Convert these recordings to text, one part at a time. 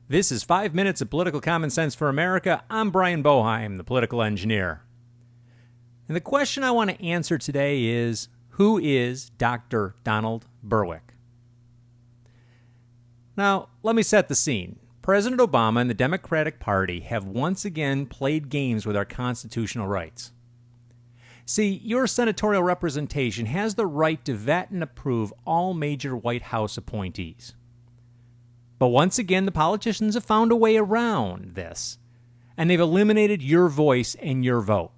This is 5 Minutes of Political Common Sense for America. I'm Brian Boeheim, the political engineer. And the question I want to answer today is, who is Dr. Donald Berwick? Now, let me set the scene. President Obama and the Democratic Party have once again played games with our constitutional rights. See, your senatorial representation has the right to vet and approve all major White House appointees. But once again, the politicians have found a way around this, and they've eliminated your voice and your vote.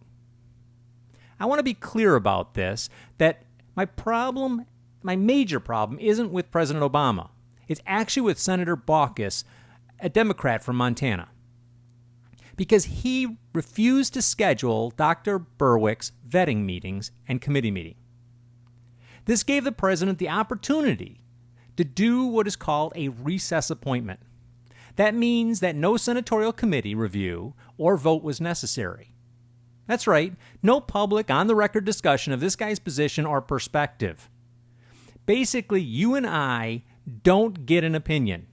I want to be clear about this, that my major problem isn't with President Obama. It's actually with Senator Baucus, a Democrat from Montana, because he refused to schedule Dr. Berwick's vetting meetings and committee meeting. This gave the president the opportunity to do what is called a recess appointment. That means that no senatorial committee review or vote was necessary. That's right, no public on-the-record discussion of this guy's position or perspective. Basically, you and I don't get an opinion.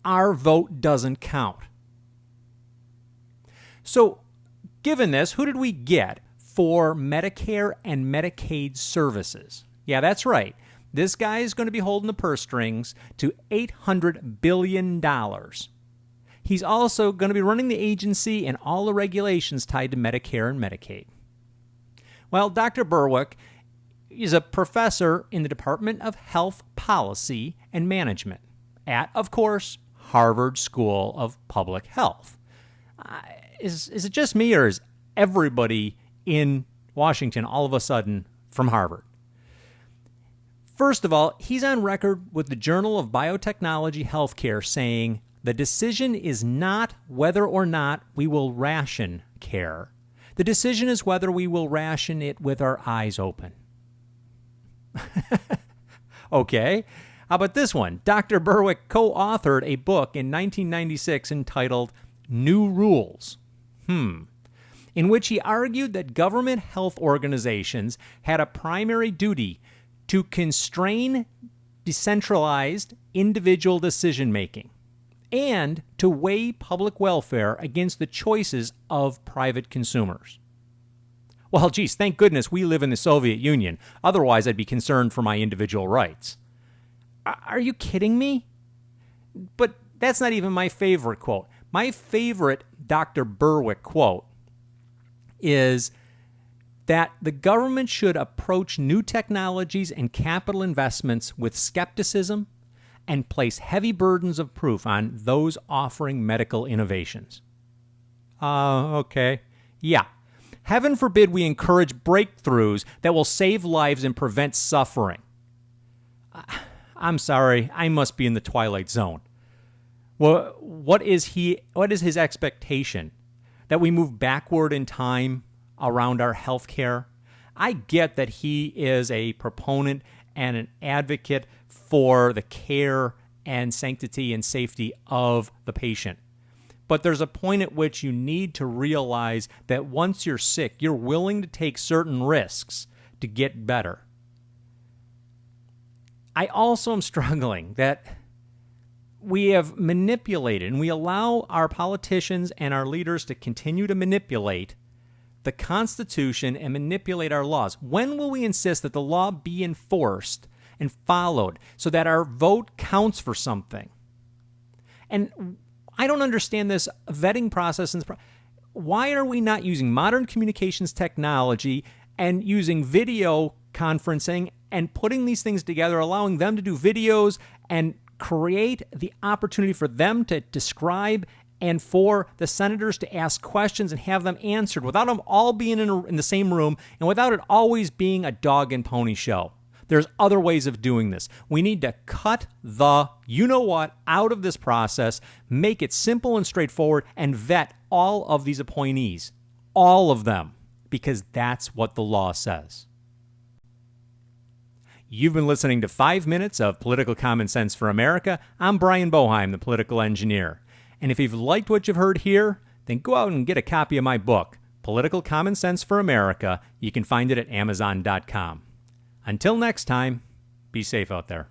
Our vote doesn't count. So, given this, who did we get for Medicare and Medicaid services? Yeah, that's right. This guy is going to be holding the purse strings to $800 billion. He's also going to be running the agency and all the regulations tied to Medicare and Medicaid. Well, Dr. Berwick is a professor in the Department of Health Policy and Management at, of course, Harvard School of Public Health. Is it just me, or is everybody in Washington all of a sudden from Harvard? First of all, he's on record with the Journal of Biotechnology Healthcare saying the decision is not whether or not we will ration care. The decision is whether we will ration it with our eyes open. Okay. How about this one? Dr. Berwick co-authored a book in 1996 entitled New Rules, in which he argued that government health organizations had a primary duty to constrain decentralized individual decision-making and to weigh public welfare against the choices of private consumers. Well, geez, thank goodness we live in the Soviet Union. Otherwise, I'd be concerned for my individual rights. Are you kidding me? But that's not even my favorite quote. My favorite Dr. Berwick quote is that the government should approach new technologies and capital investments with skepticism and place heavy burdens of proof on those offering medical innovations. Okay. Yeah. Heaven forbid we encourage breakthroughs that will save lives and prevent suffering. I'm sorry, I must be in the twilight zone. Well, what is his expectation? That we move backward in time around our health care? I get that he is a proponent and an advocate for the care and sanctity and safety of the patient. But there's a point at which you need to realize that once you're sick, you're willing to take certain risks to get better. I also am struggling that we have manipulated, and we allow our politicians and our leaders to continue to manipulate the Constitution and manipulate our laws. When will we insist that the law be enforced and followed so that our vote counts for something? And I don't understand this vetting process. Why are we not using modern communications technology and using video conferencing and putting these things together, allowing them to do videos and create the opportunity for them to describe and for the senators to ask questions and have them answered without them all being in the same room and without it always being a dog and pony show? There's other ways of doing this. We need to cut the you-know-what out of this process, make it simple and straightforward, and vet all of these appointees, all of them, because that's what the law says. You've been listening to 5 Minutes of Political Common Sense for America. I'm Brian Boeheim, the political engineer. And if you've liked what you've heard here, then go out and get a copy of my book, Political Common Sense for America. You can find it at Amazon.com. Until next time, be safe out there.